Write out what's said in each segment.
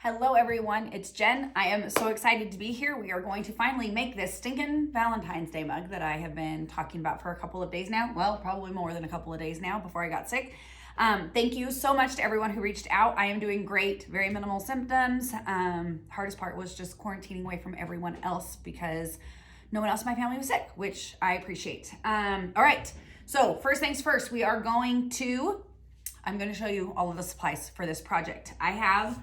Hello everyone, it's Jen. I am so excited to be here. We are going to finally make this stinking Valentine's Day mug that I have been talking about for a couple of days now. Well, probably more than a couple of days now before I got sick. Thank you so much to everyone who reached out. I am doing great, very minimal symptoms. Hardest part was just quarantining away from everyone else because no one else in my family was sick, which I appreciate. All right, so first things first, I'm going to show you all of the supplies for this project. I have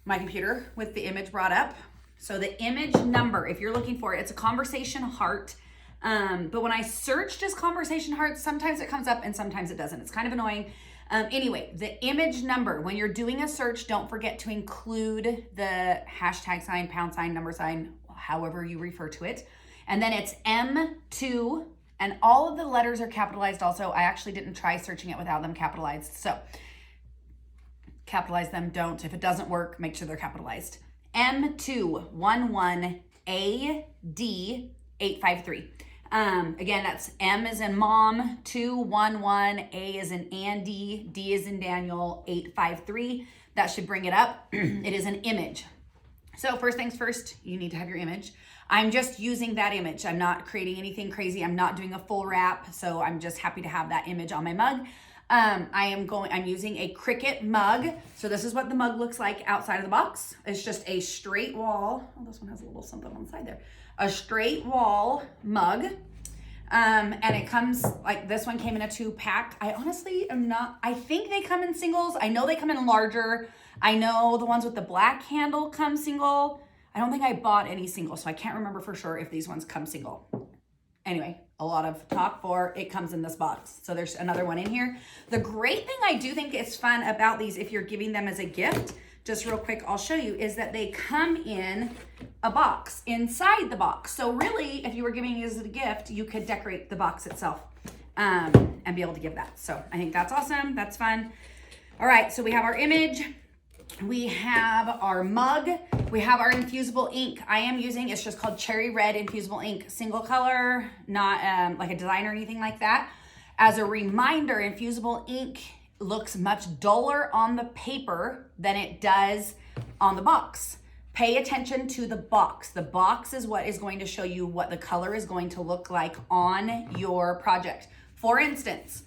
my computer with the image brought up. So the image number, if you're looking for it, it's a conversation heart. But when I search just conversation hearts, sometimes it comes up and sometimes it doesn't. It's kind of annoying. Anyway, the image number, when you're doing a search, don't forget to include the hashtag sign, pound sign, number sign, however you refer to it. And then it's M2, and all of the letters are capitalized also. I actually didn't try searching it without them capitalized. So capitalize them, don't. If it doesn't work, make sure they're capitalized. M211AD853. Again, that's M as in mom, 211, A as in Andy, D as in Daniel, 853. That should bring it up. It is an image. So first things first, you need to have your image. I'm just using that image. I'm not creating anything crazy. I'm not doing a full wrap. So I'm just happy to have that image on my mug. I'm using a Cricut mug. So this is what the mug looks like outside of the box. It's just a straight wall. Oh, this one has a little something on the side there. A straight wall mug. And it comes like this one came in a 2-pack. I honestly am not, I think they come in singles. I know they come in larger. I know the ones with the black handle come single. I don't think I bought any single, so I can't remember for sure if these ones come single. Anyway, a lot of talk for it comes in this box. So there's another one in here. The great thing I do think is fun about these, if you're giving them as a gift, just real quick, I'll show you, is that they come in a box inside the box. So really, if you were giving it as a gift, you could decorate the box itself and be able to give that. So I think that's awesome. That's fun. All right, so we have our image. We have our mug. We have our infusible ink. I am using, it's just called Cherry Red Infusible Ink, single color, not like a design or anything like that. As a reminder, infusible ink looks much duller on the paper than it does on the box. Pay attention to the box. The box is what is going to show you what the color is going to look like on your project. For instance,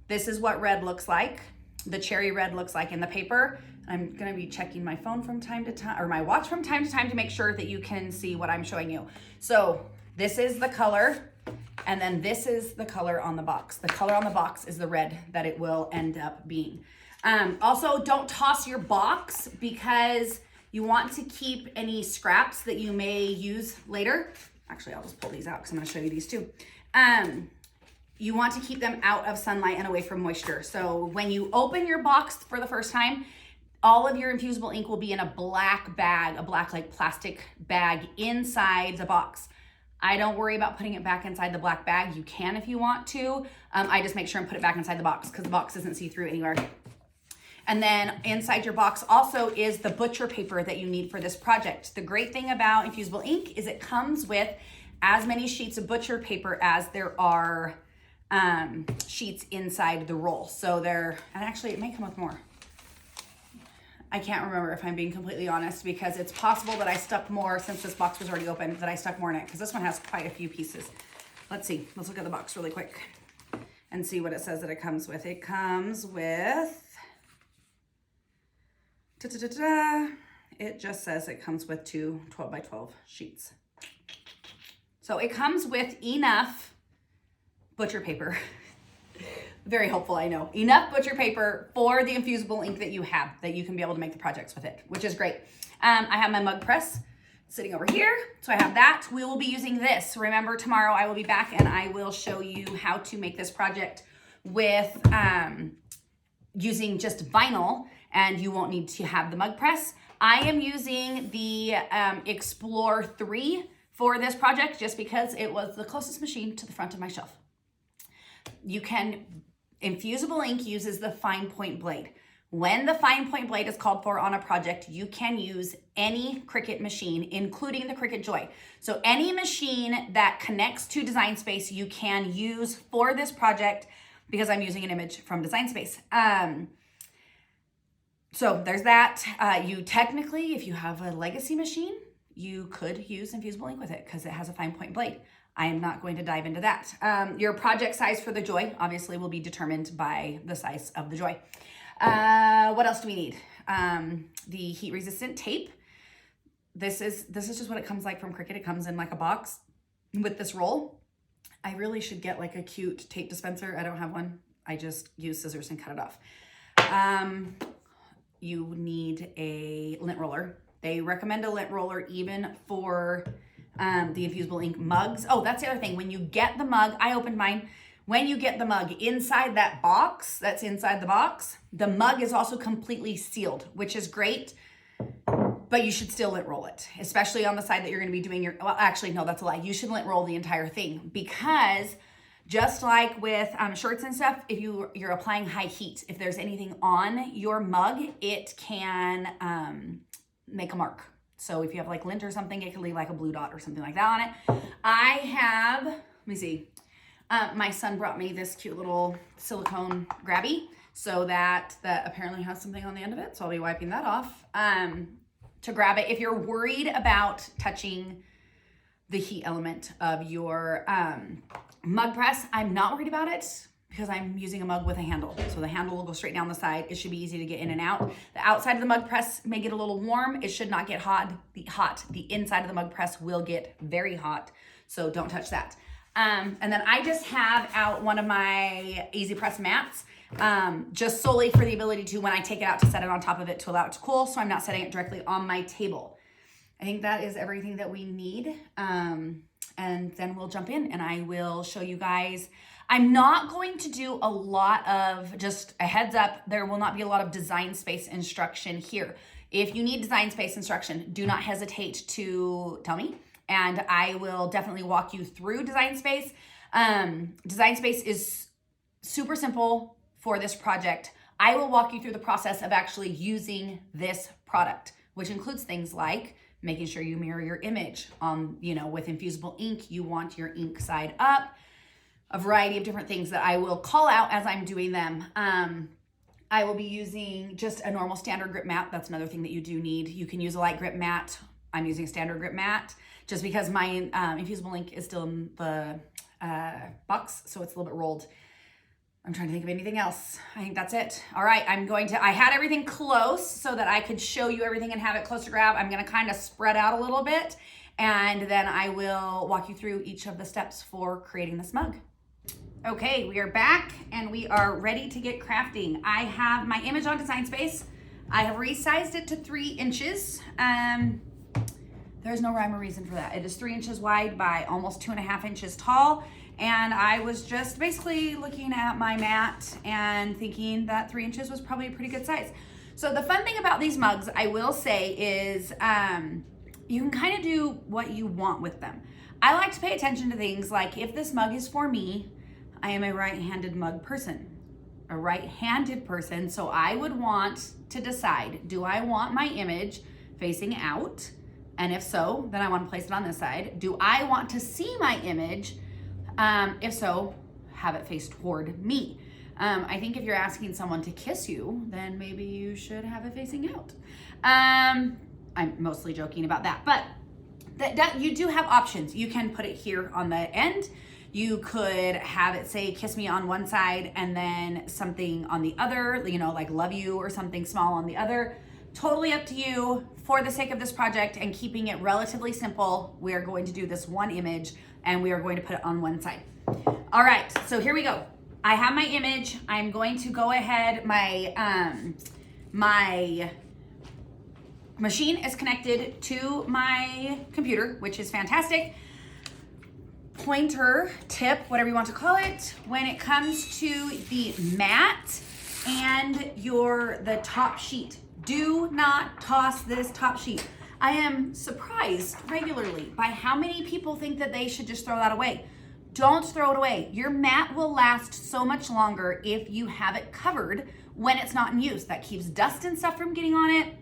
this is what red looks like. The cherry red looks like in the paper. I'm gonna be checking my phone from time to time, or my watch from time to time, to make sure that you can see what I'm showing you. So this is the color, and then this is the color on the box. The color on the box is the red that it will end up being. Also, don't toss your box because you want to keep any scraps that you may use later. Actually, I'll just pull these out because I'm gonna show you these too. You want to keep them out of sunlight and away from moisture. So when you open your box for the first time, all of your infusible ink will be in a black bag, a black like plastic bag inside the box. I don't worry about putting it back inside the black bag. You can if you want to. I just make sure and put it back inside the box because the box isn't see-through anywhere. And then inside your box also is the butcher paper that you need for this project. The great thing about infusible ink is it comes with as many sheets of butcher paper as there are sheets inside the roll. So and actually it may come with more. I can't remember if I'm being completely honest, because it's possible that I stuck more, since this box was already open, that I stuck more in it, because this one has quite a few pieces. Let's see, let's look at the box really quick and see what it says that it comes with. It comes with, it just says it comes with 2 12x12 sheets. So it comes with enough butcher paper. Very helpful, I know. Enough butcher paper for the infusible ink that you have, that you can be able to make the projects with it, which is great. I have my mug press sitting over here, so I have that. We will be using this. Remember, tomorrow I will be back and I will show you how to make this project with using just vinyl, and you won't need to have the mug press. I am using the Explore 3 for this project just because it was the closest machine to the front of my shelf. Infusible ink uses the fine point blade. When the fine point blade is called for on a project, you can use any Cricut machine, including the Cricut Joy. So any machine that connects to Design Space, you can use for this project, because I'm using an image from Design Space. So there's that. You technically, if you have a legacy machine, you could use infusible ink with it because it has a fine point blade. I am not going to dive into that. Your project size for the Joy obviously will be determined by the size of the Joy. What else do we need? The heat resistant tape. This is just what it comes like from Cricut. It comes in like a box with this roll. I really should get like a cute tape dispenser. I don't have one. I just use scissors and cut it off. You need a lint roller. They recommend a lint roller even for the infusible ink mugs. Oh, that's the other thing. When you get the mug, I opened mine. When you get the mug inside that box, that's inside the box, the mug is also completely sealed, which is great, but you should still lint roll it, especially on the side that you're gonna be doing your, well, actually, no, that's a lie. You should lint roll the entire thing because just like with shirts and stuff, if you're applying high heat, if there's anything on your mug, it can make a mark. So if you have like lint or something, it can leave like a blue dot or something like that on it. I have, let me see. My son brought me this cute little silicone grabby so that apparently has something on the end of it. So I'll be wiping that off to grab it. If you're worried about touching the heat element of your mug press, I'm not worried about it because I'm using a mug with a handle. So the handle will go straight down the side. It should be easy to get in and out. The outside of the mug press may get a little warm. It should not get hot. The inside of the mug press will get very hot. So don't touch that. And then I just have out one of my Easy Press mats, just solely for the ability to, when I take it out, to set it on top of it to allow it to cool, so I'm not setting it directly on my table. I think that is everything that we need. And then we'll jump in and I will show you guys. I'm not going to do a lot of, just a heads up, there will not be a lot of design space instruction here. If you need design space instruction, do not hesitate to tell me. And I will definitely walk you through design space. Design space is super simple for this project. I will walk you through the process of actually using this product, which includes things like making sure you mirror your image. With infusible ink, you want your ink side up, a variety of different things that I will call out as I'm doing them. I will be using just a normal standard grip mat. That's another thing that you do need. You can use a light grip mat. I'm using a standard grip mat just because my infusible ink is still in the box, so it's a little bit rolled. I'm trying to think of anything else. I think that's it. All right, I had everything close so that I could show you everything and have it close to grab. I'm gonna kind of spread out a little bit, and then I will walk you through each of the steps for creating this mug. Okay, we are back and we are ready to get crafting. I have my image on Design Space. I have resized it to 3 inches. There's no rhyme or reason for that. It is 3 inches wide by almost 2.5 inches tall. And I was just basically looking at my mat and thinking that 3 inches was probably a pretty good size. So the fun thing about these mugs, I will say, is you can kind of do what you want with them. I like to pay attention to things like, if this mug is for me, I am a right-handed mug person, a right-handed person. So I would want to decide, do I want my image facing out? And if so, then I want to place it on this side. Do I want to see my image? If so, have it face toward me. I think if you're asking someone to kiss you, then maybe you should have it facing out. I'm mostly joking about that, but you do have options. You can put it here on the end. You could have it say, kiss me on one side and then something on the other, like love you or something small on the other. Totally up to you. For the sake of this project and keeping it relatively simple, we are going to do this one image and we are going to put it on one side. All right, so here we go. I have my image. I'm going to go ahead. My machine is connected to my computer, which is fantastic. Pointer, tip, whatever you want to call it, when it comes to the mat and the top sheet. Do not toss this top sheet. I am surprised regularly by how many people think that they should just throw that away. Don't throw it away. Your mat will last so much longer if you have it covered when it's not in use. That keeps dust and stuff from getting on it.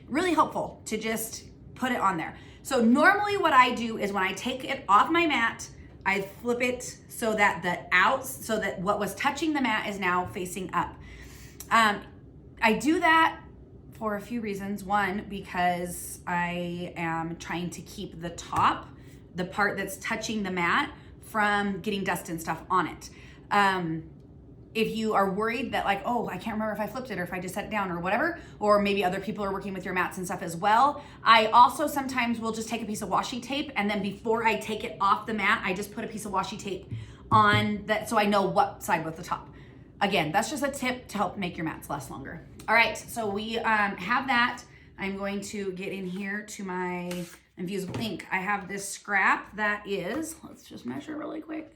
Really helpful to just put it on there. So normally what I do is when I take it off my mat, I flip it so that what was touching the mat is now facing up. I do that for a few reasons. One, because I am trying to keep the top, the part that's touching the mat, from getting dust and stuff on it. If you are worried that like, oh, I can't remember if I flipped it or if I just set it down or whatever, or maybe other people are working with your mats and stuff as well, I also sometimes will just take a piece of washi tape, and then before I take it off the mat, I just put a piece of washi tape on that so I know what side was the top. Again, that's just a tip to help make your mats last longer. All right, so we have that. I'm going to get in here to my Infusible ink. I have this scrap that is, let's just measure really quick.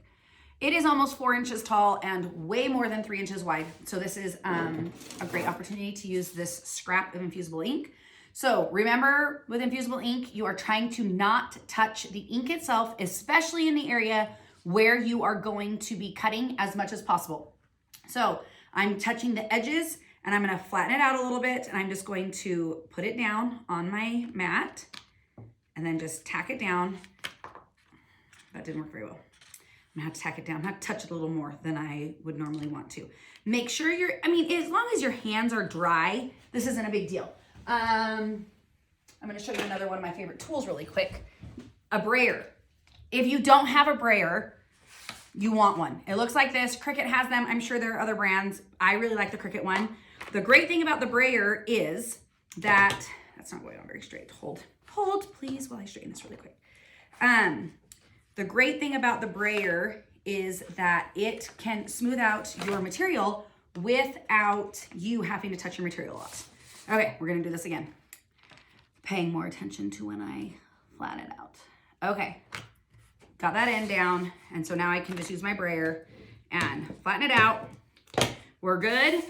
It is almost 4 inches tall and way more than 3 inches wide. So this is a great opportunity to use this scrap of Infusible ink. So remember, with Infusible ink, you are trying to not touch the ink itself, especially in the area where you are going to be cutting, as much as possible. So I'm touching the edges, and I'm gonna flatten it out a little bit, and I'm just going to put it down on my mat and then just tack it down. That didn't work very well. I'm gonna have to tack it down, I'm gonna touch it a little more than I would normally want to. Make sure as long as your hands are dry, this isn't a big deal. I'm gonna show you another one of my favorite tools really quick, a brayer. If you don't have a brayer, you want one. It looks like this. Cricut has them. I'm sure there are other brands. I really like the Cricut one. The great thing about the brayer is that, that's not going on very straight. Hold please while I straighten this really quick. The great thing about the brayer is that it can smooth out your material without you having to touch your material a lot. Okay, we're gonna do this again. Paying more attention to when I flatten it out. Okay, got that end down, and so now I can just use my brayer and flatten it out. We're good.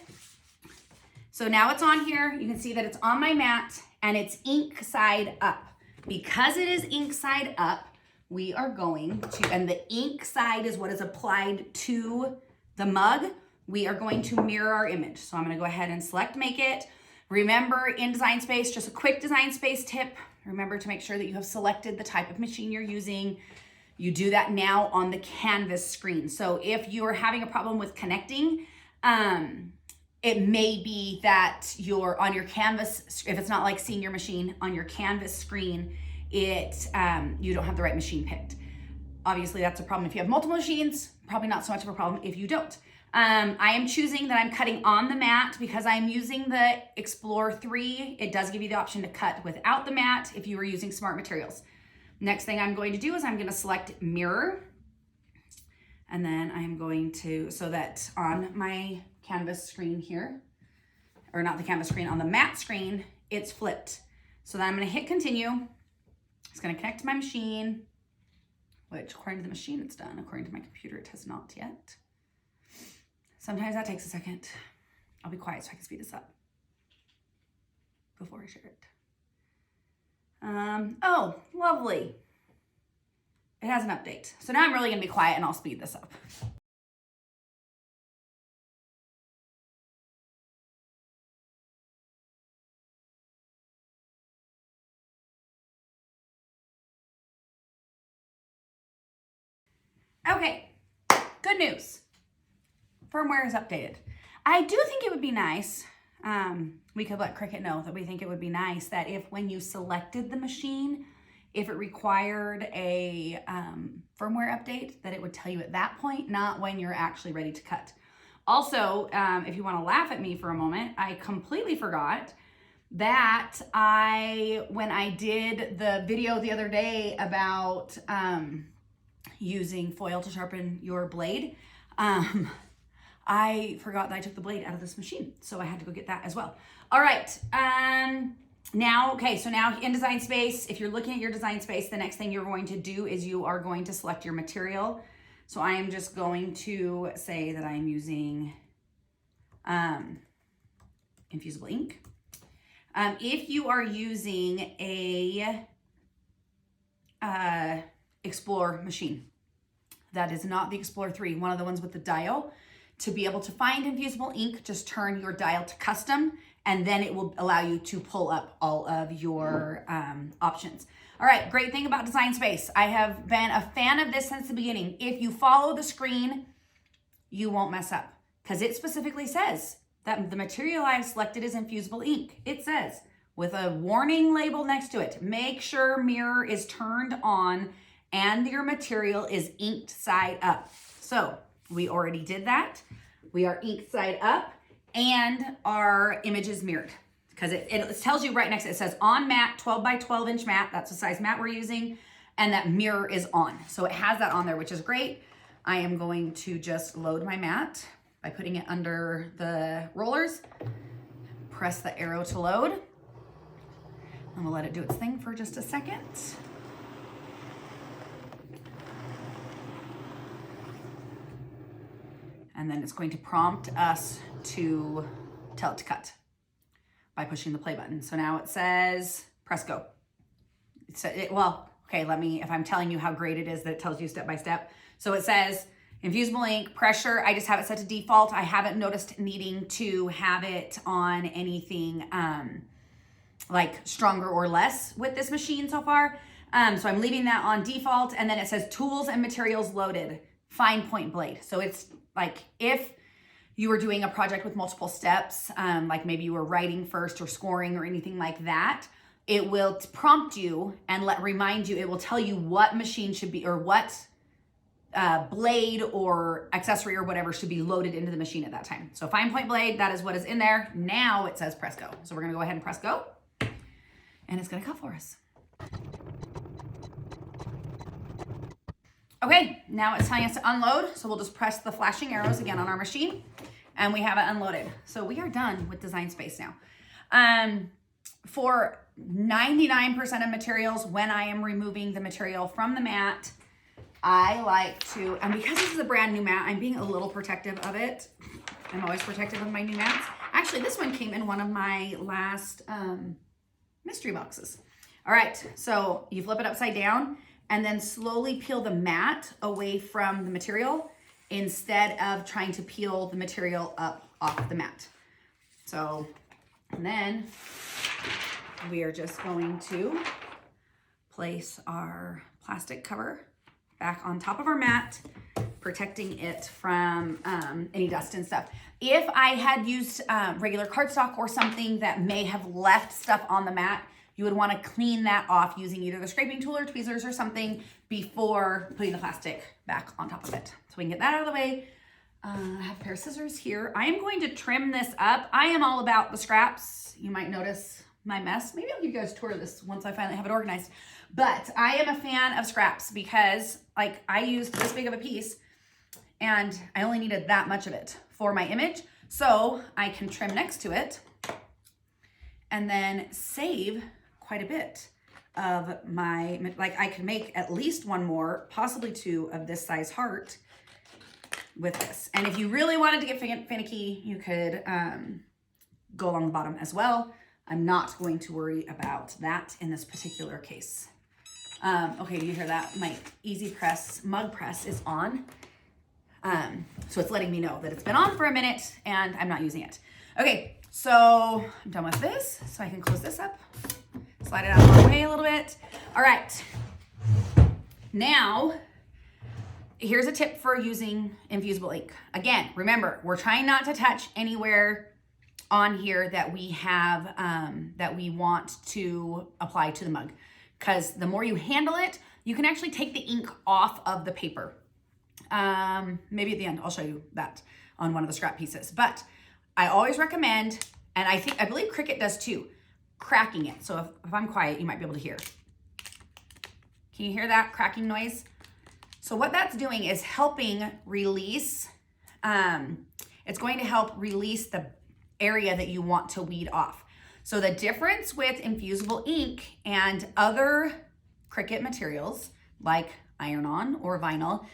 So now it's on here. You can see that it's on my mat and it's ink side up. Because it is ink side up, we are going to, and the ink side is what is applied to the mug, we are going to mirror our image. So I'm gonna go ahead and select Make It. Remember, in Design Space, just a quick Design Space tip, remember to make sure that you have selected the type of machine you're using. You do that now on the canvas screen. So if you're having a problem with connecting, it may be that you're on your canvas, if it's not like seeing your machine on your canvas screen, you don't have the right machine picked. Obviously that's a problem if you have multiple machines, probably not so much of a problem if you don't. I am choosing that I'm cutting on the mat because I'm using the Explore 3. It does give you the option to cut without the mat if you were using Smart Materials. Next thing I'm going to do is I'm going to select Mirror. And then I'm going to, so that on my canvas screen here, or not the canvas screen, on the mat screen, it's flipped. So then I'm going to hit Continue. It's going to connect to my machine, which according to the machine it's done. According to my computer it has not yet. Sometimes that takes a second. I'll be quiet so I can speed this up before I share it. Oh, lovely. It has an update. So now I'm really gonna be quiet and I'll speed this up. Okay, good news. Firmware is updated. I do think it would be nice, we could let Cricut know that we think it would be nice that if when you selected the machine, if it required a firmware update, that it would tell you at that point, not when you're actually ready to cut. Also, if you want to laugh at me for a moment, I completely forgot that when I did the video the other day about using foil to sharpen your blade, I forgot that I took the blade out of this machine, so I had to go get that as well. All right, now in Design Space, if you're looking at your Design Space, the next thing you're going to do is you are going to select your material. So I am just going to say that I'm using Infusible ink. If you are using a Explore machine, that is not the Explore 3, one of the ones with the dial. To be able to find Infusible ink, just turn your dial to custom, and then it will allow you to pull up all of your options. All right, great thing about Design Space. I have been a fan of this since the beginning. If you follow the screen, you won't mess up because it specifically says that the material I've selected is infusible ink. It says, with a warning label next to it, make sure mirror is turned on and your material is inked side up. So we already did that. We are inked side up and our image is mirrored because it tells you right next to it. It says on mat, 12 by 12 inch mat. That's the size mat we're using. And that mirror is on. So it has that on there, which is great. I am going to just load my mat by putting it under the rollers. Press the arrow to load. And we'll let it do its thing for just a second. And then it's going to prompt us to tell it to cut by pushing the play button. So now it says, press go. Well, okay, if I'm telling you how great it is that it tells you step by step. So it says, infusible ink, pressure, I just have it set to default. I haven't noticed needing to have it on anything like stronger or less with this machine so far. So I'm leaving that on default. And then it says tools and materials loaded, fine point blade. So it's like if you were doing a project with multiple steps, like maybe you were writing first or scoring or anything like that, it will prompt you and remind you, it will tell you what machine should be, or what blade or accessory or whatever should be loaded into the machine at that time. So fine point blade, that is what is in there. Now it says press go. So we're gonna go ahead and press go and it's gonna cut for us. Okay, now it's telling us to unload. So we'll just press the flashing arrows again on our machine and we have it unloaded. So we are done with Design Space now. For 99% of materials, when I am removing the material from the mat, I like to, and because this is a brand new mat, I'm being a little protective of it. I'm always protective of my new mats. Actually, this one came in one of my last mystery boxes. All right, so you flip it upside down and then slowly peel the mat away from the material instead of trying to peel the material up off the mat. So, and then we are just going to place our plastic cover back on top of our mat, protecting it from any dust and stuff. If I had used regular cardstock or something that may have left stuff on the mat, you would want to clean that off using either the scraping tool or tweezers or something before putting the plastic back on top of it. So we can get that out of the way. I have a pair of scissors here. I am going to trim this up. I am all about the scraps. You might notice my mess. Maybe I'll give you guys a tour of this once I finally have it organized. But I am a fan of scraps because like I used this big of a piece and I only needed that much of it for my image. So I can trim next to it and then save quite a bit of my, like I could make at least one more, possibly two of this size heart with this. And if you really wanted to get finicky, you could go along the bottom as well. I'm not going to worry about that in this particular case. Okay, do you hear that? My Easy Press Mug Press is on. So it's letting me know that it's been on for a minute and I'm not using it. Okay, so I'm done with this. So I can close this up, slide it out of the way a little bit. All right, now here's a tip for using infusible ink. Again, remember, we're trying not to touch anywhere on here that we have, that we want to apply to the mug. Because the more you handle it, you can actually take the ink off of the paper. Maybe at the end, I'll show you that on one of the scrap pieces. But I always recommend, and I believe Cricut does too, cracking it. So if I'm quiet, you might be able to hear. Can you hear that cracking noise? So what that's doing is helping release, it's going to help release the area that you want to weed off. So the difference with infusible ink and other Cricut materials like iron-on or vinyl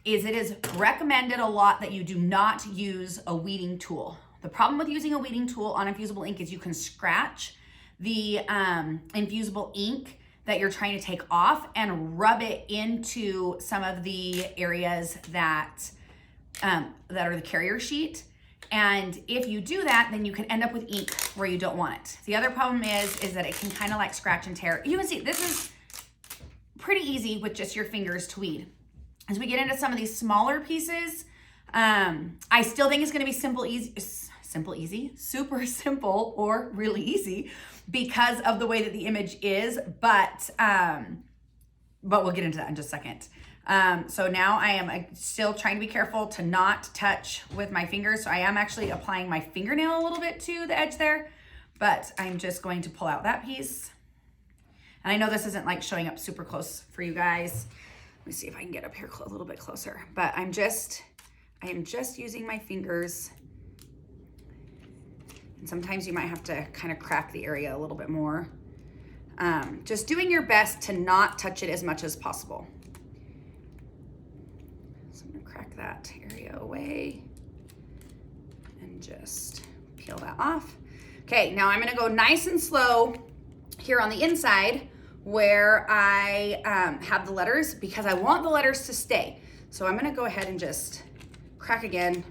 is it is recommended a lot that you do not use a weeding tool. The problem with using a weeding tool on infusible ink is you can scratch the infusible ink that you're trying to take off and rub it into some of the areas that are the carrier sheet. And if you do that, then you can end up with ink where you don't want it. The other problem is that it can kind of like scratch and tear. You can see this is pretty easy with just your fingers to weed. As we get into some of these smaller pieces, I still think it's gonna be simple, easy, super simple, or really easy because of the way that the image is, but we'll get into that in just a second. So now I am still trying to be careful to not touch with my fingers. So I am actually applying my fingernail a little bit to the edge there, but I'm just going to pull out that piece. And I know this isn't like showing up super close for you guys. Let me see if I can get up here a little bit closer, but I am just using my fingers. And sometimes you might have to kind of crack the area a little bit more. Just doing your best to not touch it as much as possible. So I'm gonna crack that area away and just peel that off. Okay, now I'm gonna go nice and slow here on the inside where I have the letters, because I want the letters to stay. So I'm gonna go ahead and just crack again,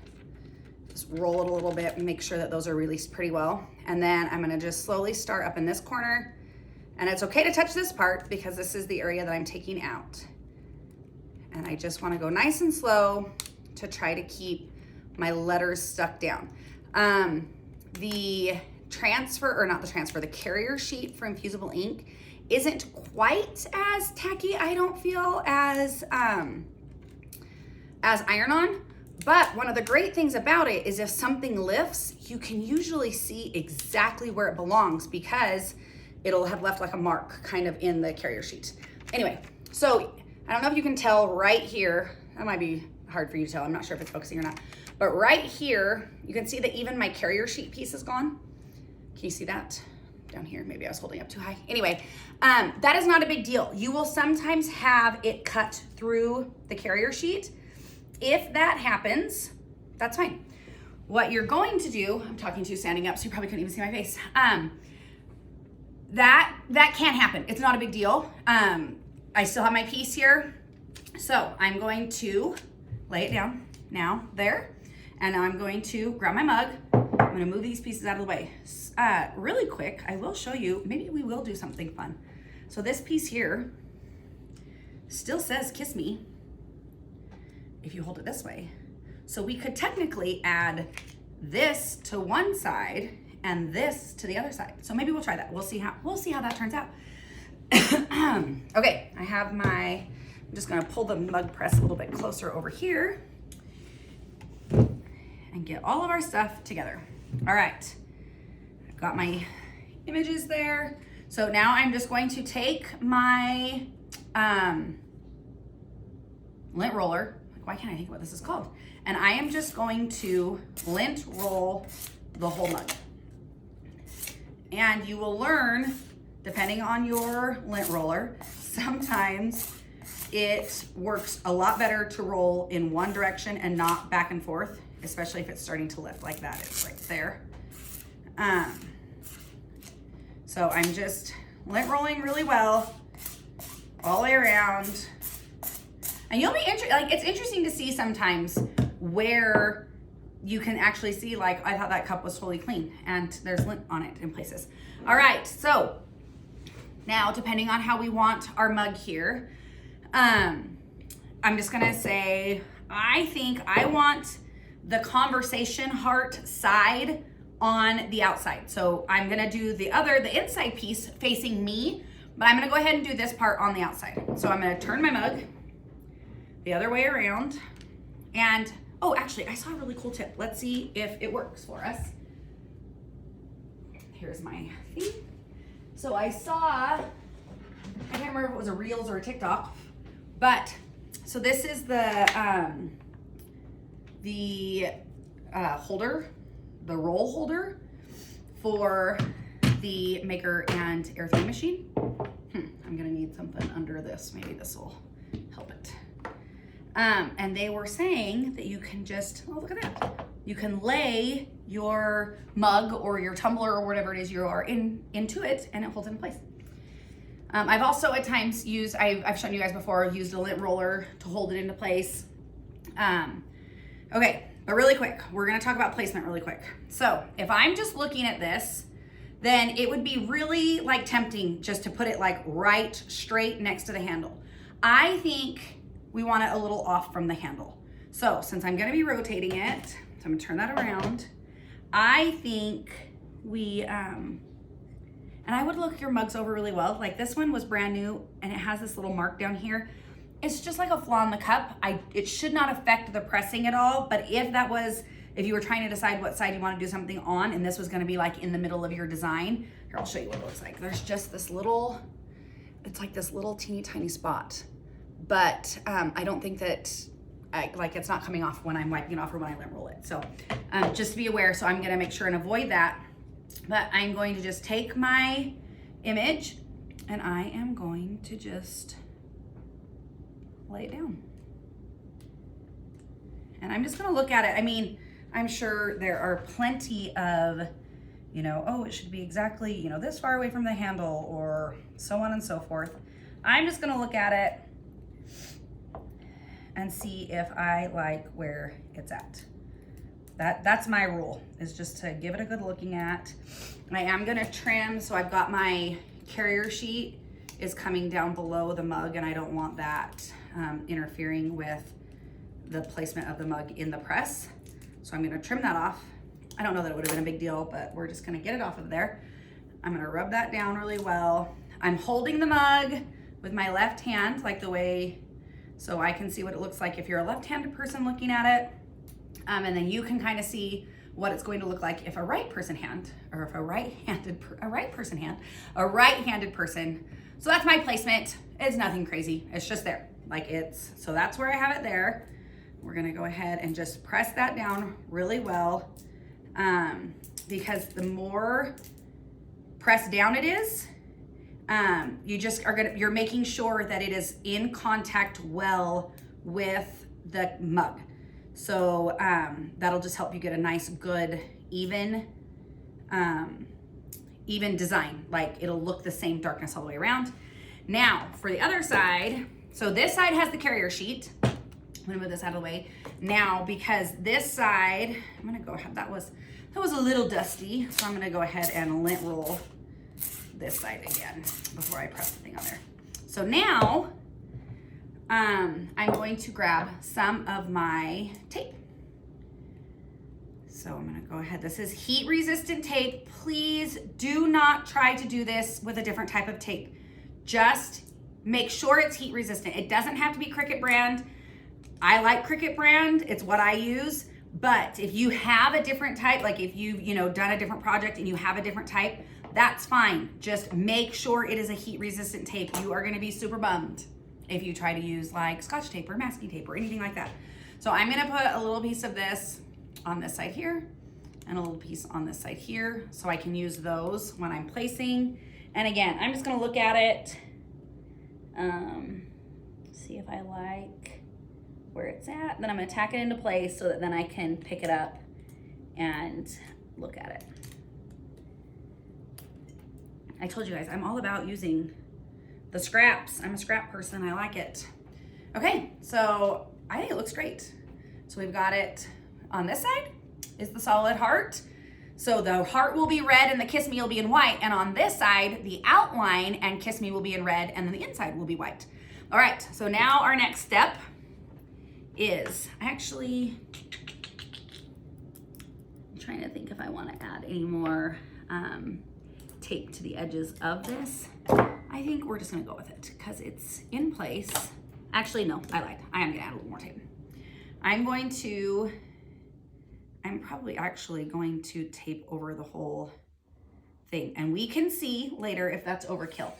just roll it a little bit and make sure that those are released pretty well. And then I'm gonna just slowly start up in this corner. And it's okay to touch this part because this is the area that I'm taking out. And I just wanna go nice and slow to try to keep my letters stuck down. The carrier sheet for Infusible Ink isn't quite as tacky, I don't feel, as iron-on. But one of the great things about it is if something lifts, you can usually see exactly where it belongs because it'll have left like a mark kind of in the carrier sheet. Anyway, so I don't know if you can tell right here, that might be hard for you to tell, I'm not sure if it's focusing or not, but right here, you can see that even my carrier sheet piece is gone. Can you see that? Down here, maybe I was holding up too high. Anyway, that is not a big deal. You will sometimes have it cut through the carrier sheet. If that happens, that's fine. What you're going to do, I'm talking to you standing up, so you probably couldn't even see my face. That can't happen. It's not a big deal. I still have my piece here. So I'm going to lay it down now there. And now I'm going to grab my mug. I'm gonna move these pieces out of the way. Really quick, I will show you, maybe we will do something fun. So this piece here still says kiss me if you hold it this way. So we could technically add this to one side and this to the other side. So maybe we'll try that. We'll see how that turns out. Okay, I'm just gonna pull the mug press a little bit closer over here and get all of our stuff together. All right, I've got my images there. So now I'm just going to take my lint roller. Why can't I think of what this is called? And I am just going to lint roll the whole mug. And you will learn, depending on your lint roller, sometimes it works a lot better to roll in one direction and not back and forth, especially if it's starting to lift like that. It's right there. So I'm just lint rolling really well all the way around. And you'll be it's interesting to see sometimes where you can actually see, like, I thought that cup was totally clean and there's lint on it in places. All right, so now depending on how we want our mug here, I'm just gonna say, I think I want the conversation heart side on the outside. So I'm gonna do the inside piece facing me, but I'm gonna go ahead and do this part on the outside. So I'm gonna turn my mug the other way around. And, oh, actually, I saw a really cool tip. Let's see if it works for us. Here's my thing. So I saw, I can't remember if it was a Reels or a TikTok, but, so this is the holder, the roll holder for the maker and airflow machine. I'm gonna need something under this. Maybe this will help it. And they were saying that you can just, oh, look at that. You can lay your mug or your tumbler or whatever it is you are into it, and it holds it in place. I've also at times used, I've shown you guys before, used a lint roller to hold it into place. Okay, but really quick, we're gonna talk about placement really quick. So if I'm just looking at this, then it would be really like tempting just to put it like right straight next to the handle. I think we want it a little off from the handle. So since I'm gonna be rotating it, so I'm gonna turn that around, I think we, and I would look your mugs over really well. Like this one was brand new and it has this little mark down here. It's just like a flaw in the cup. It should not affect the pressing at all, but if you were trying to decide what side you want to do something on and this was going to be like in the middle of your design, here, I'll show you what it looks like. There's just this little, it's like this little teeny tiny spot, but I don't think that, like it's not coming off when I'm wiping it off or when I lint roll it. So just to be aware, so I'm going to make sure and avoid that, but I'm going to just take my image and I am going to just lay it down. And I'm just going to look at it. I mean, I'm sure there are plenty of, you know, oh, it should be exactly, you know, this far away from the handle or so on and so forth. I'm just going to look at it and see if I like where it's at. That's my rule, is just to give it a good looking at. I am going to trim, so I've got my carrier sheet is coming down below the mug and I don't want that interfering with the placement of the mug in the press. So I'm gonna trim that off. I don't know that it would have been a big deal, but we're just gonna get it off of there. I'm gonna rub that down really well. I'm holding the mug with my left hand, like the way, so I can see what it looks like if you're a left-handed person looking at it. And then you can kind of see what it's going to look like if a right-handed person. So that's my placement. It's nothing crazy. It's just there. So that's where I have it there. We're gonna go ahead and just press that down really well, because the more pressed down it is, you're making sure that it is in contact well with the mug. So that'll just help you get a nice, good, even design. Like it'll look the same darkness all the way around. Now for the other side, so this side has the carrier sheet. I'm gonna move this out of the way now because this side, I'm gonna go ahead, that was a little dusty, so I'm gonna go ahead and lint roll this side again before I press the thing on there. So now I'm going to grab some of my tape. So I'm gonna go ahead, this is heat resistant tape. Please do not try to do this with a different type of tape. Just make sure it's heat resistant. It doesn't have to be Cricut brand. I like Cricut brand, it's what I use, but if you have a different type, like if you've done a different project and you have a different type, that's fine. Just make sure it is a heat resistant tape. You are gonna be super bummed if you try to use like Scotch tape or masking tape or anything like that. So I'm gonna put a little piece of this on this side here and a little piece on this side here so I can use those when I'm placing. And again, I'm just gonna look at it, see if I like where it's at, then I'm gonna tack it into place so that then I can pick it up and look at it. I told you guys, I'm all about using the scraps. I'm a scrap person, I like it. Okay, so I think it looks great. So we've got it on this side is the solid heart. So the heart will be red and the kiss me will be in white. And on this side, the outline and kiss me will be in red and then the inside will be white. All right, so now our next step is actually, I'm trying to think if I want to add any more tape to the edges of this. I think we're just gonna go with it because it's in place. Actually, no, I lied. I am gonna add a little more tape. I'm probably actually going to tape over the whole thing, and we can see later if that's overkill.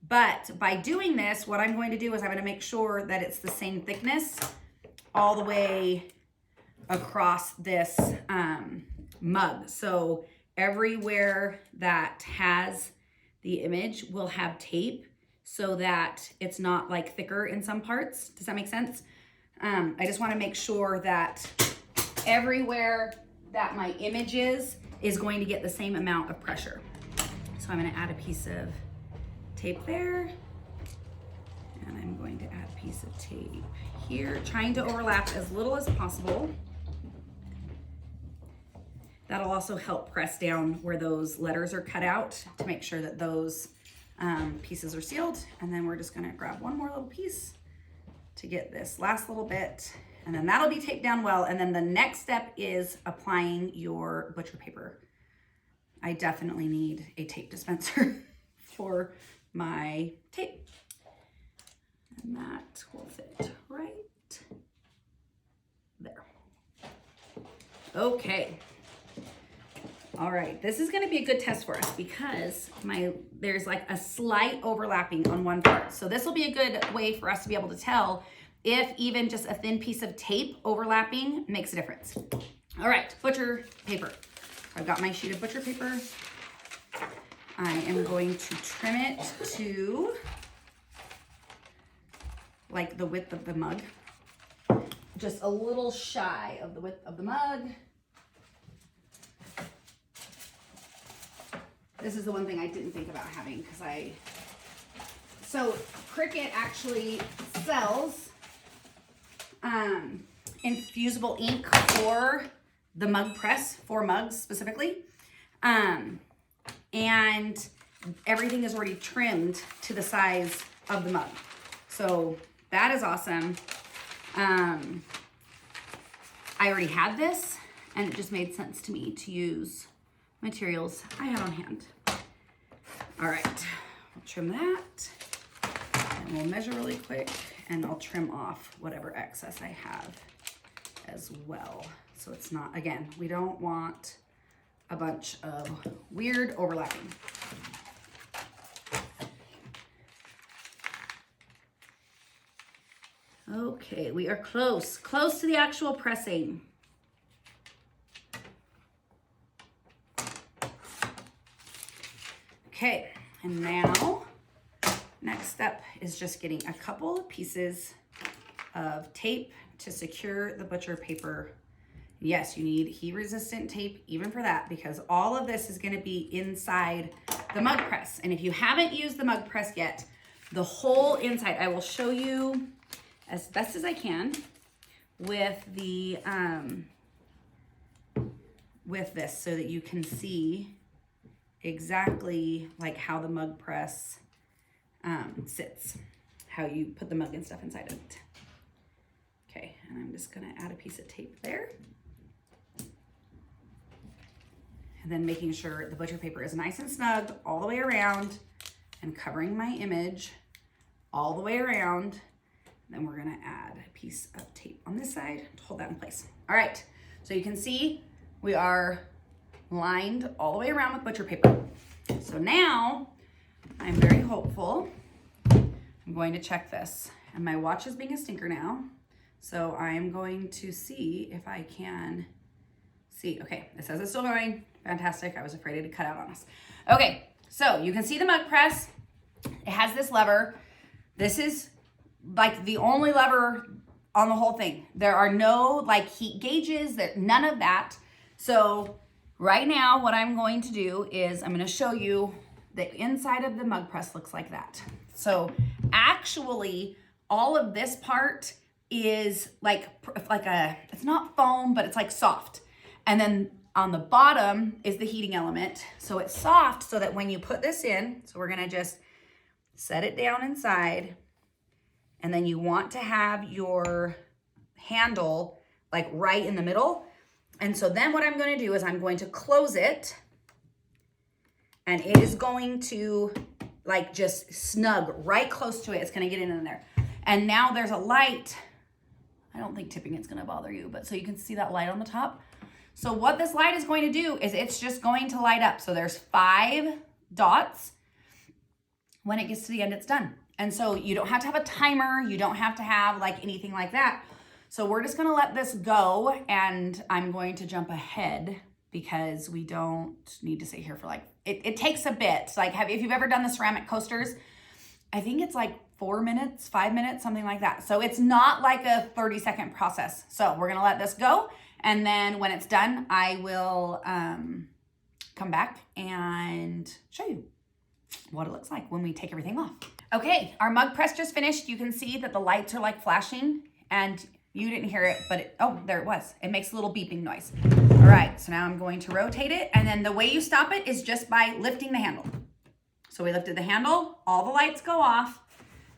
But by doing this, what I'm going to do is I'm gonna make sure that it's the same thickness all the way across this mug. So everywhere that has the image will have tape so that it's not like thicker in some parts. Does that make sense? I just wanna make sure that everywhere that my image is going to get the same amount of pressure. So I'm gonna add a piece of tape there, and I'm going to add a piece of tape here, trying to overlap as little as possible. That'll also help press down where those letters are cut out to make sure that those pieces are sealed. And then we're just gonna grab one more little piece to get this last little bit, And then that'll be taped down well. And then the next step is applying your butcher paper. I definitely need a tape dispenser for my tape. And that will fit right there. Okay. All right, this is gonna be a good test for us because there's like a slight overlapping on one part. So this will be a good way for us to be able to tell if even just a thin piece of tape overlapping makes a difference. All right, butcher paper. I've got my sheet of butcher paper. I am going to trim it to like the width of the mug. Just a little shy of the width of the mug. This is the one thing I didn't think about having because so Cricut actually sells infusible ink for the mug press, for mugs specifically. And everything is already trimmed to the size of the mug. So that is awesome. I already had this and it just made sense to me to use materials I had on hand. All right, we'll trim that and we'll measure really quick and I'll trim off whatever excess I have as well. So it's not, again, we don't want a bunch of weird overlapping. Okay, we are close to the actual pressing. Okay, and now, next step is just getting a couple of pieces of tape to secure the butcher paper. Yes, you need heat-resistant tape even for that because all of this is gonna be inside the mug press. And if you haven't used the mug press yet, the whole inside, I will show you as best as I can with the, with this so that you can see exactly like how the mug press sits, how you put the mug and stuff inside of it. Okay, and I'm just gonna add a piece of tape there. And then making sure the butcher paper is nice and snug all the way around and covering my image all the way around. Then we're gonna add a piece of tape on this side to hold that in place. All right, so you can see we are lined all the way around with butcher paper. So now I'm very hopeful. I'm going to check this and my watch is being a stinker now. So I'm going to see if I can see. Okay, it says it's still going. Fantastic, I was afraid it'd cut out on us. Okay, so you can see the mug press. It has this lever. This is like the only lever on the whole thing. There are no like heat gauges, none of that. So right now what I'm going to do is I'm going to show you the inside of the mug press looks like that. So actually all of this part is like it's not foam, but it's like soft. And then on the bottom is the heating element. So it's soft so that when you put this in, so we're gonna just set it down inside, and then you want to have your handle like right in the middle. And so then what I'm gonna do is I'm going to close it and it is going to like just snug right close to it. It's gonna get in there. And now there's a light. I don't think tipping it's gonna bother you, but so you can see that light on the top. So what this light is going to do is it's just going to light up. So there's 5 dots. When it gets to the end, it's done. And so you don't have to have a timer. You don't have to have like anything like that. So we're just gonna let this go and I'm going to jump ahead because we don't need to sit here for like, it takes a bit. Like if you've ever done the ceramic coasters, I think it's like 4 minutes, 5 minutes, something like that. So it's not like a 30-second process. So we're gonna let this go. And then when it's done, I will come back and show you what it looks like when we take everything off. Okay, our mug press just finished. You can see that the lights are like flashing and you didn't hear it, but oh, there it was. It makes a little beeping noise. All right, so now I'm going to rotate it. And then the way you stop it is just by lifting the handle. So we lifted the handle, all the lights go off.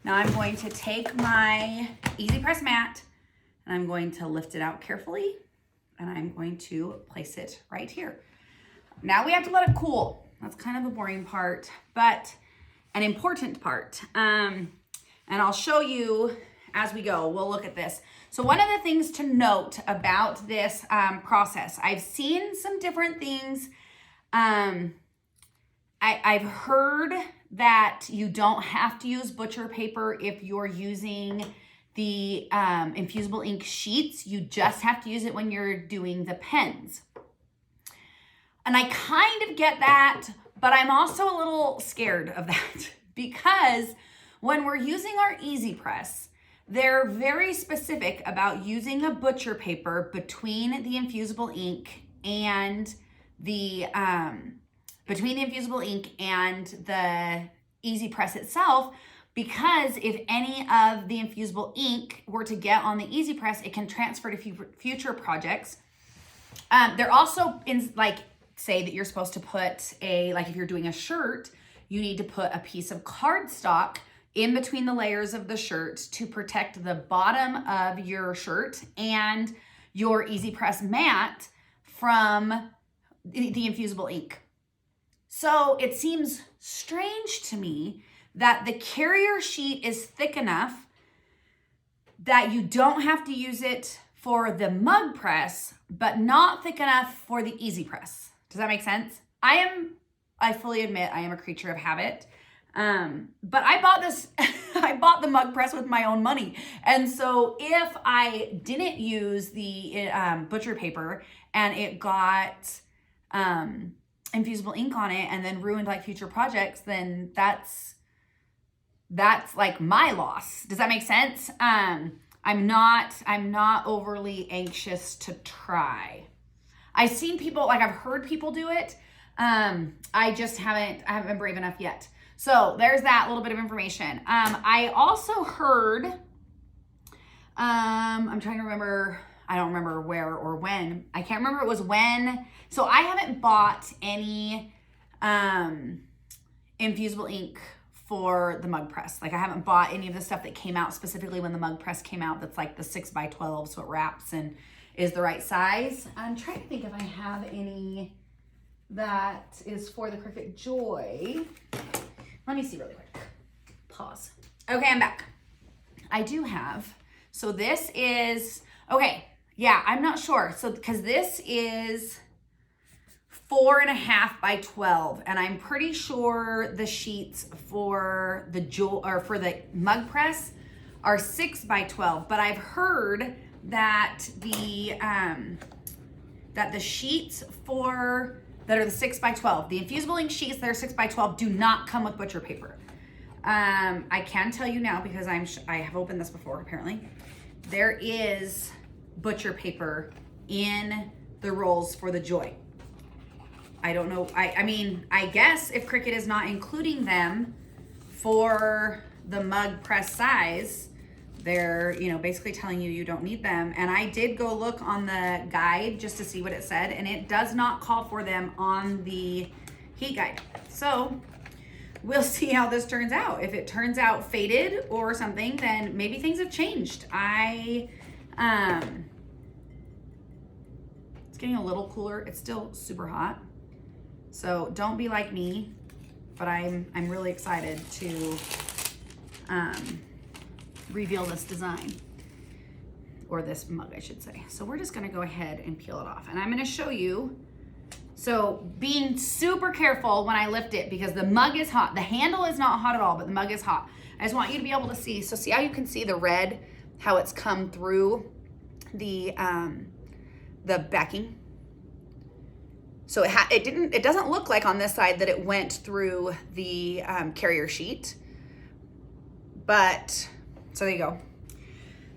Now I'm going to take my Easy Press mat And I'm going to lift it out carefully, and I'm going to place it right here. Now we have to let it cool. That's kind of the boring part, but an important part. And I'll show you as we go. We'll look at this. So one of the things to note about this process, I've seen some different things. I've heard that you don't have to use butcher paper if you're using the infusible ink sheets. You just have to use it when you're doing the pens. And I kind of get that, but I'm also a little scared of that because when we're using our Easy Press, they're very specific about using a butcher paper between the infusible ink and the infusible ink and the Easy Press itself, because if any of the infusible ink were to get on the Easy Press, it can transfer to future projects. They're also in, like, say that you're supposed to put like if you're doing a shirt, you need to put a piece of cardstock in between the layers of the shirt to protect the bottom of your shirt and your Easy Press mat from the infusible ink. So it seems strange to me that the carrier sheet is thick enough that you don't have to use it for the mug press, but not thick enough for the Easy Press. Does that make sense? I fully admit I am a creature of habit. But I bought this, I bought the mug press with my own money. And so if I didn't use the butcher paper and it got infusible ink on it and then ruined like future projects, then that's like my loss. Does that make sense? I'm not overly anxious to try. I've seen people, like I've heard people do it. I haven't been brave enough yet. So there's that little bit of information. I also heard, I'm trying to remember, I don't remember where or when. I can't remember it was when. So I haven't bought any infusible ink for the mug press. Like I haven't bought any of the stuff that came out specifically when the mug press came out. That's like the 6x12, so it wraps and is the right size. I'm trying to think if I have any that is for the Cricut Joy. Let me see really quick. Pause. Okay, I'm back. I do have, so this is, okay, yeah, I'm not sure. So, because this is 4.5 by 12, and I'm pretty sure the sheets for the for the mug press are 6 by 12, but I've heard that the sheets that are the 6 by 12, the infusible ink sheets that are 6 by 12 do not come with butcher paper. I can tell you now because I have opened this before apparently. There is butcher paper in the rolls for the Joy. I don't know. I mean, I guess if Cricut is not including them for the mug press size, they're, basically telling you don't need them. And I did go look on the guide just to see what it said, and it does not call for them on the heat guide. So we'll see how this turns out. If it turns out faded or something, then maybe things have changed. It's getting a little cooler. It's still super hot. So don't be like me, but I'm really excited to reveal this design, or this mug, I should say. So we're just gonna go ahead and peel it off, and I'm gonna show you. So being super careful when I lift it because the mug is hot. The handle is not hot at all, but the mug is hot. I just want you to be able to see. So see how you can see the red, how it's come through the backing. So it doesn't look like on this side that it went through the carrier sheet, but so there you go.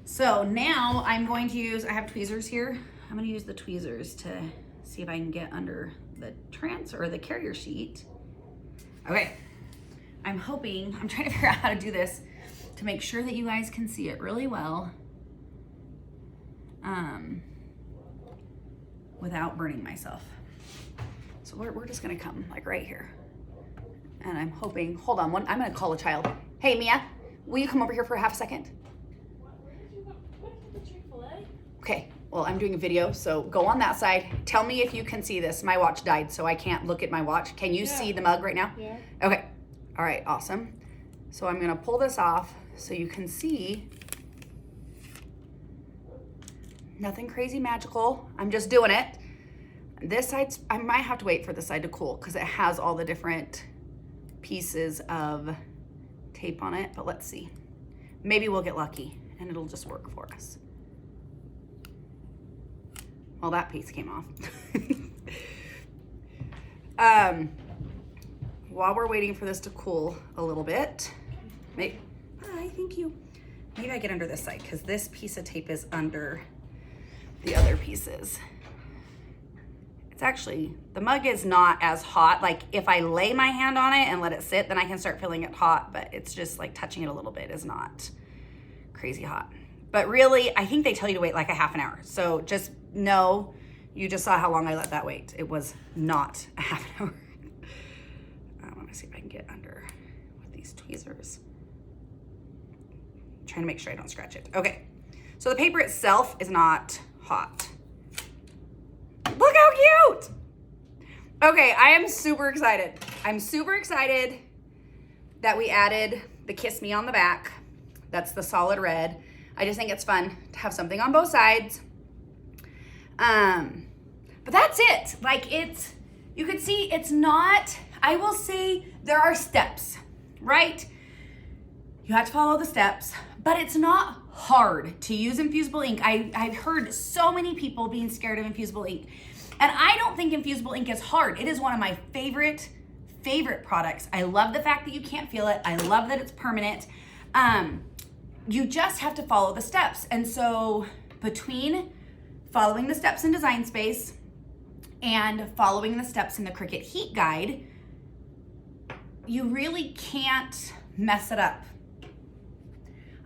So now I'm going to use, I have tweezers here. I'm going to use the tweezers to see if I can get under the the carrier sheet. Okay. I'm trying to figure out how to do this to make sure that you guys can see it really well. Without burning myself. So we're just gonna come like right here. And I'm hoping, hold on, I'm gonna call a child. Hey Mia, will you come over here for a half a second? What did you want? What did the Chick-fil-A? Okay, well, I'm doing a video, so go on that side. Tell me if you can see this. My watch died, so I can't look at my watch. Can you see the mug right now? Yeah. Okay, all right, awesome. So I'm gonna pull this off so you can see. Nothing crazy magical. I'm just doing it. This side, I might have to wait for this side to cool because it has all the different pieces of tape on it, but let's see. Maybe we'll get lucky and it'll just work for us. Well, that piece came off. While we're waiting for this to cool a little bit, hi, thank you. Maybe I get under this side because this piece of tape is under the other pieces. It's actually, the mug is not as hot. Like if I lay my hand on it and let it sit, then I can start feeling it hot, but it's just like touching it a little bit is not crazy hot. But really, I think they tell you to wait like a half an hour. So just know, you just saw how long I let that wait. It was not a half an hour. I want to see if I can get under with these tweezers. I'm trying to make sure I don't scratch it. Okay, so the paper itself is not hot. Look how cute! Okay, I am super excited. I'm super excited that we added the Kiss Me on the back. That's the solid red. I just think it's fun to have something on both sides. But that's it. Like it's, you can see it's not, I will say there are steps, right? You have to follow the steps, but it's not hard to use Infusible ink. I've heard so many people being scared of Infusible ink. And I don't think Infusible ink is hard. It is one of my favorite products. I love the fact that you can't feel it. I love that it's permanent. You just have to follow the steps. And so between following the steps in Design Space and following the steps in the Cricut Heat Guide, you really can't mess it up.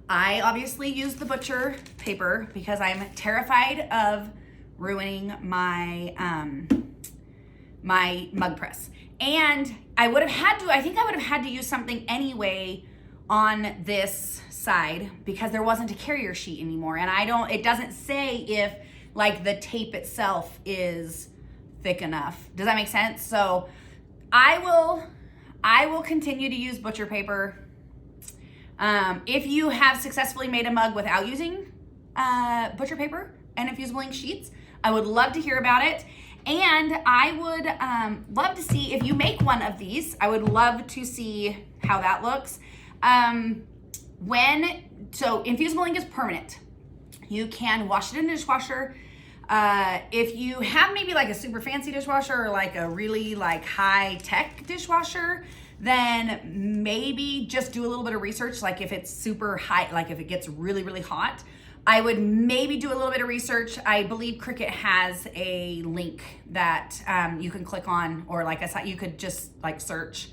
I obviously use the butcher paper because I'm terrified of ruining my my mug press. And I would have had to, I think I would have had to use something anyway on this side because there wasn't a carrier sheet anymore. And it doesn't say if like the tape itself is thick enough. Does that make sense? So I will continue to use butcher paper. If you have successfully made a mug without using butcher paper and Infusible ink sheets, I would love to hear about it. And I would love to see if you make one of these. I would love to see how that looks. So Infusible ink is permanent. You can wash it in the dishwasher. If you have maybe like a super fancy dishwasher or like a really like high tech dishwasher, then maybe just do a little bit of research. Like if it's super high, like if it gets really, really hot, I would maybe do a little bit of research. I believe Cricut has a link that you can click on, or like I said, you could just like search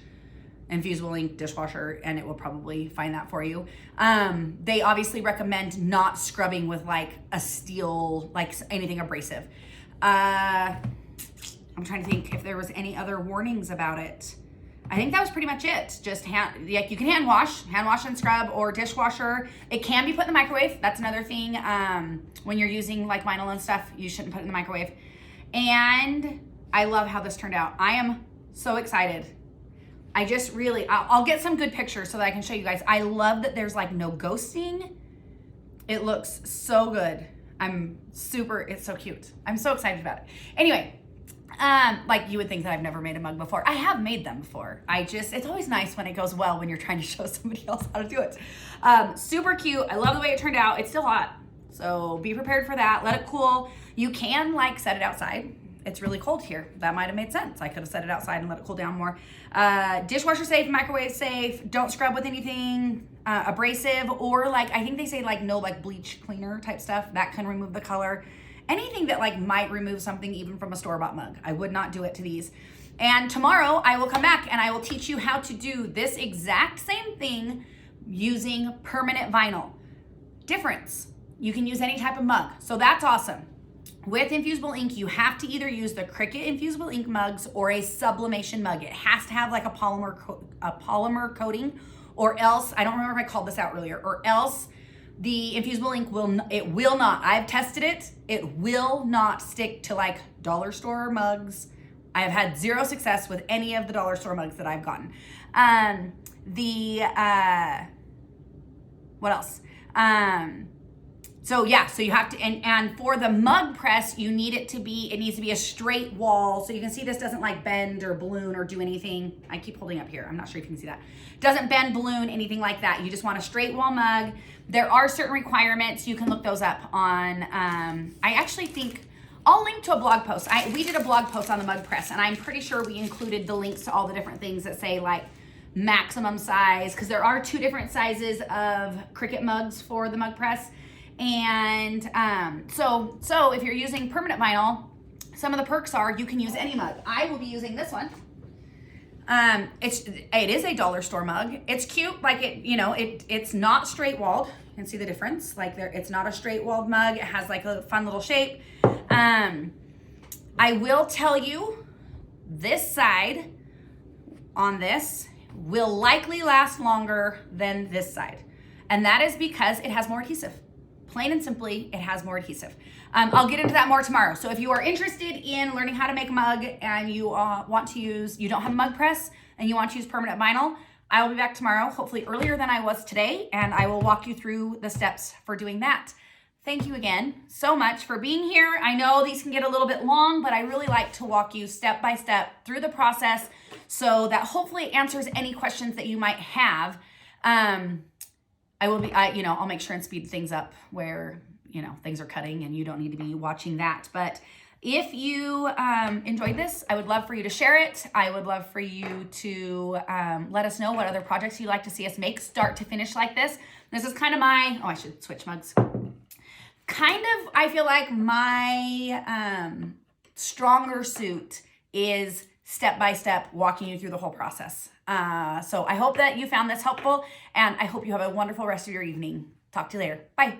Infusible ink dishwasher and it will probably find that for you. They obviously recommend not scrubbing with like a steel, like anything abrasive. I'm trying to think if there was any other warnings about it. I think that was pretty much it. Just like you can hand wash and scrub, or dishwasher. It can be put in the microwave. That's another thing. When you're using like vinyl and stuff, you shouldn't put it in the microwave. And I love how this turned out. I am so excited. I just really, I'll get some good pictures so that I can show you guys. I love that there's like no ghosting. It looks so good. It's so cute. I'm so excited about it. Anyway, like you would think that I've never made a mug before. I have made them before. It's always nice when it goes well when you're trying to show somebody else how to do it. Super cute. I love the way it turned out. It's still hot, so be prepared for that. Let it cool. You can like set it outside. It's really cold here. That might have made sense. I could have set it outside and let it cool down more. Dishwasher safe, microwave safe. Don't scrub with anything abrasive, or like, I think they say like no like bleach cleaner type stuff. That can remove the color. Anything that like might remove something even from a store-bought mug. I would not do it to these. And tomorrow I will come back and I will teach you how to do this exact same thing using permanent vinyl. Difference, you can use any type of mug. So that's awesome. With Infusible ink, you have to either use the Cricut Infusible ink mugs or a sublimation mug. It has to have like a polymer coating, or else, I don't remember if I called this out earlier, or else The infusible ink will not, I've tested it, it will not stick to like dollar store mugs. I've had zero success with any of the dollar store mugs that I've gotten. What else? So yeah, so you have to, and for the mug press, it needs to be a straight wall. So you can see this doesn't like bend or balloon or do anything. I keep holding up here. I'm not sure if you can see that. Doesn't bend, balloon, anything like that. You just want a straight wall mug. There are certain requirements. You can look those up on, I actually think, I'll link to a blog post. We did a blog post on the mug press, and I'm pretty sure we included the links to all the different things that say like maximum size, because there are 2 different sizes of Cricut mugs for the mug press. And so if you're using permanent vinyl, some of the perks are you can use any mug. I will be using this one. It is a dollar store mug. It's cute, like it's not straight walled. You can see the difference. Like it's not a straight walled mug. It has like a fun little shape. I will tell you, this side on this will likely last longer than this side. And that is because it has more adhesive. Plain and simply, it has more adhesive. I'll get into that more tomorrow. So if you are interested in learning how to make a mug and you you don't have a mug press and you want to use permanent vinyl, I will be back tomorrow, hopefully earlier than I was today, and I will walk you through the steps for doing that. Thank you again so much for being here. I know these can get a little bit long, but I really like to walk you step by step through the process so that hopefully it answers any questions that you might have. I'll make sure and speed things up where, things are cutting and you don't need to be watching that. But if you enjoyed this, I would love for you to share it. I would love for you to let us know what other projects you'd like to see us make start to finish like this. This is kind of I should switch mugs. I feel like my stronger suit is step-by-step walking you through the whole process. So I hope that you found this helpful, and I hope you have a wonderful rest of your evening. Talk to you later. Bye.